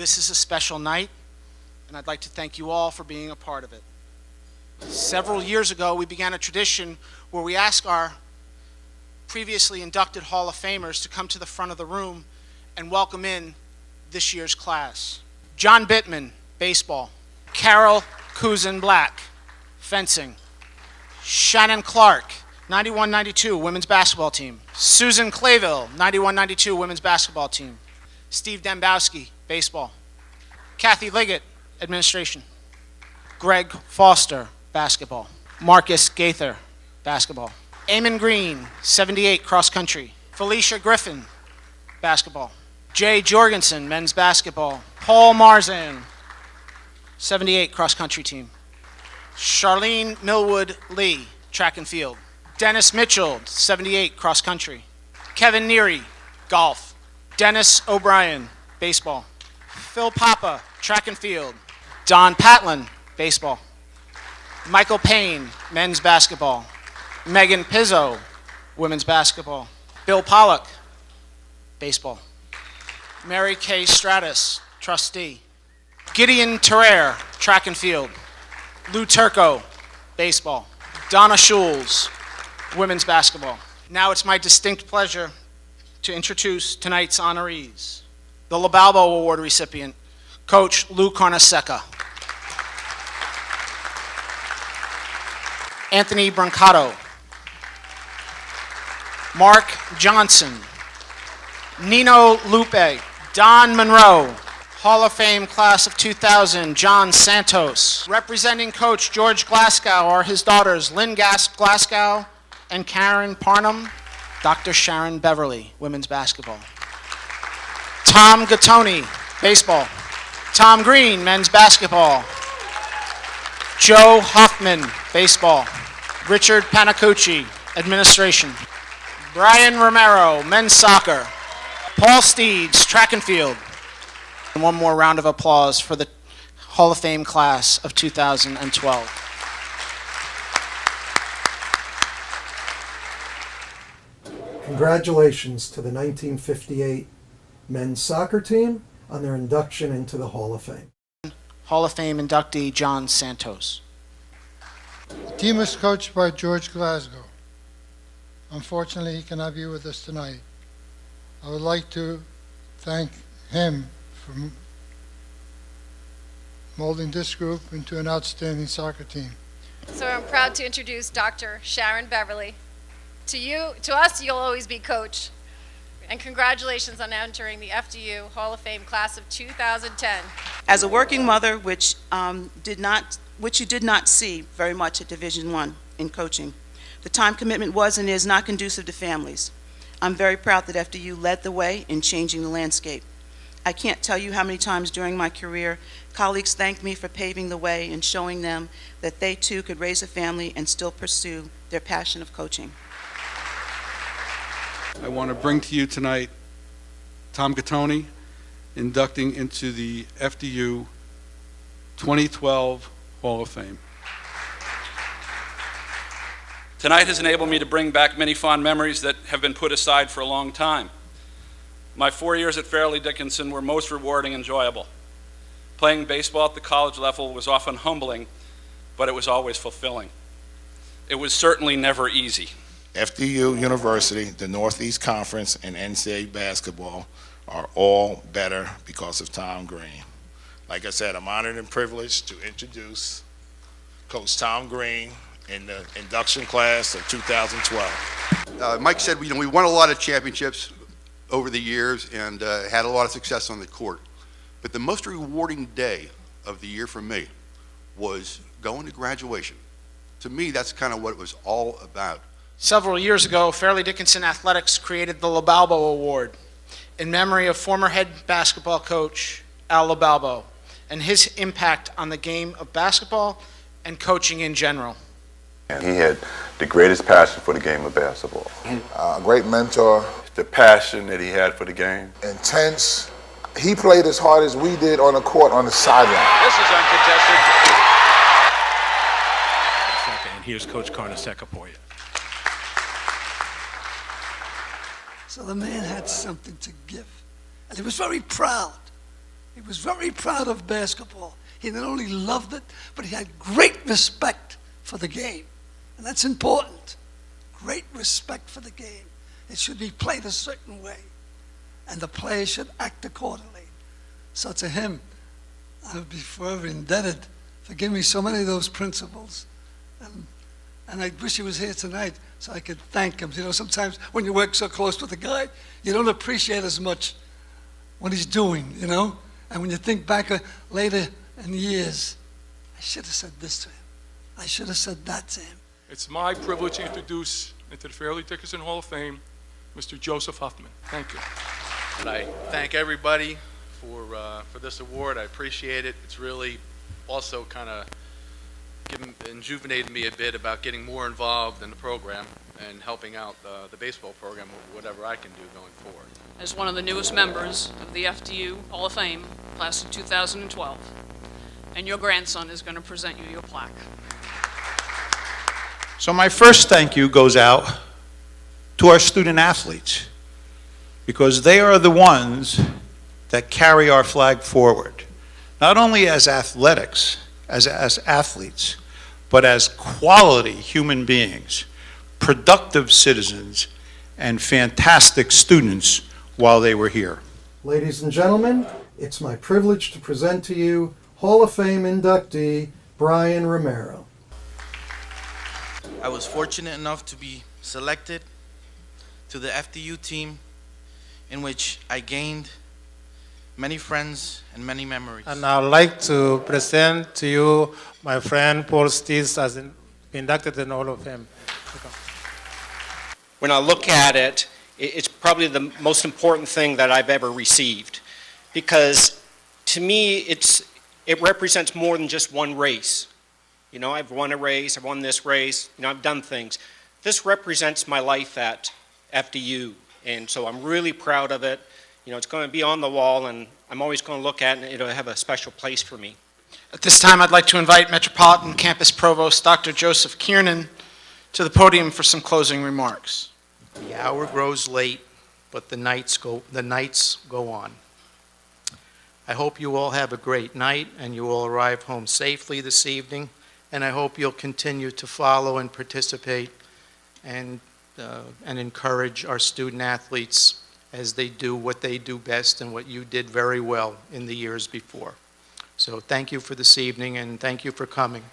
This is a special night, and I'd like to thank you all for being a part of it. Several years ago, we began a tradition where we ask our previously inducted Hall of Famers to come to the front of the room and welcome in this year's class. John Bittman, baseball. Carol Kuzin-Black, fencing. Shannon Clark, 91-92 women's basketball team. Susan Clayville, 91-92 women's basketball team. Steve Dembowski, baseball. Kathy Liggett, administration. Greg Foster, basketball. Marcus Gaither, basketball. Eamon Green, 78 cross country. Felicia Griffin, basketball. Jay Jorgensen, men's basketball. Paul Marzan, 78 cross country team. Charlene Millwood Lee, track and field. Dennis Mitchell, 78 cross country. Kevin Neary, golf. Dennis O'Brien, baseball. Phil Papa, track and field. Don Patlin, baseball. Michael Payne, men's basketball. Megan Pizzo, women's basketball. Bill Pollock, baseball. Mary Kay Stratus, trustee. Gideon Terrer, track and field. Lou Turco, baseball. Donna Schulz, women's basketball. Now it's my distinct pleasure to introduce tonight's honorees. The LoBalbo Award recipient, Coach Lou Carnesecca. Anthony Brancato. Mark Johnson. Nino Lupe. Don Monroe. Hall of Fame class of 2000, John Santos. Representing Coach George Glasgow are his daughters, Lynn Glasgow and Karen Parnham. Dr. Sharon Beverly, women's basketball. Tom Gattoni, baseball. Tom Green, men's basketball. Joe Hoffman, baseball. Richard Panacucci, administration. Brian Romero, men's soccer. Paul Steeds, track and field. And one more round of applause for the Hall of Fame class of 2012. Congratulations to the 1958 men's soccer team on their induction into the Hall of Fame. Hall of Fame inductee John Santos. The team is coached by George Glasgow. Unfortunately, he cannot be with us tonight. I would like to thank him for molding this group into an outstanding soccer team. So I'm proud to introduce Dr. Sharon Beverly. To us, you'll always be coach. And congratulations on entering the FDU Hall of Fame class of 2010. As a working mother, which you did not see very much at Division I in coaching, the time commitment was and is not conducive to families. I'm very proud that FDU led the way in changing the landscape. I can't tell you how many times during my career colleagues thanked me for paving the way and showing them that they too could raise a family and still pursue their passion of coaching. I want to bring to you tonight Tom Gattoni, inducting into the FDU 2012 Hall of Fame. Tonight has enabled me to bring back many fond memories that have been put aside for a long time. My 4 years at Fairleigh Dickinson were most rewarding and enjoyable. Playing baseball at the college level was often humbling, but it was always fulfilling. It was certainly never easy. FDU University, the Northeast Conference, and NCAA basketball are all better because of Tom Green. Like I said, I'm honored and privileged to introduce Coach Tom Green in the induction class of 2012. Mike said, we won a lot of championships over the years and had a lot of success on the court. But the most rewarding day of the year for me was going to graduation. To me, that's kind of what it was all about. Several years ago, Fairleigh Dickinson Athletics created the LoBalbo Award in memory of former head basketball coach Al LoBalbo and his impact on the game of basketball and coaching in general. And he had the greatest passion for the game of basketball. A great mentor. The passion that he had for the game. Intense. He played as hard as we did on the court on the sideline. This is uncontested. And here's Coach Carnesecca for you. So the man had something to give, and he was very proud He was very proud of basketball. He not only loved it, but he had great respect for the game. And that's important. Great respect for the game. It should be played a certain way, and the players should act accordingly. So to him, I'll be forever indebted for giving me so many of those principles. And I wish he was here tonight so I could thank him. You know, sometimes when you work so close with a guy, you don't appreciate as much what he's doing, you know? And when you think back later in the years, I should have said this to him. I should have said that to him. It's my privilege to introduce into the Fairleigh Dickinson Hall of Fame, Mr. Joseph Huffman. Thank you. And I thank everybody for this award. I appreciate it. It's really also kind of rejuvenated me a bit about getting more involved in the program and helping out the baseball program, whatever I can do going forward. As one of the newest members of the FDU Hall of Fame, class of 2012, and your grandson is going to present you your plaque. So my first thank you goes out to our student athletes, because they are the ones that carry our flag forward, not only as athletics, as athletes, but as quality human beings, productive citizens, and fantastic students while they were here. Ladies and gentlemen, it's my privilege to present to you Hall of Fame inductee Brian Romero. I was fortunate enough to be selected to the FDU team, in which I gained many friends and many memories. And I'd like to present to you my friend Paul Steeds as inducted in the Hall of Fame. When I look at it, it's probably the most important thing that I've ever received, because to me it represents more than just one race. You know, I've won a race, I've won this race, you know, I've done things. This represents my life at FDU, and so I'm really proud of it. You know, it's going to be on the wall, and I'm always going to look at it, and it'll have a special place for me. At this time, I'd like to invite Metropolitan Campus Provost Dr. Joseph Kiernan to the podium for some closing remarks. The hour grows late, but the nights go on. I hope you all have a great night, and you will arrive home safely this evening, and I hope you'll continue to follow and participate and encourage our student athletes as they do what they do best and what you did very well in the years before. So thank you for this evening, and thank you for coming.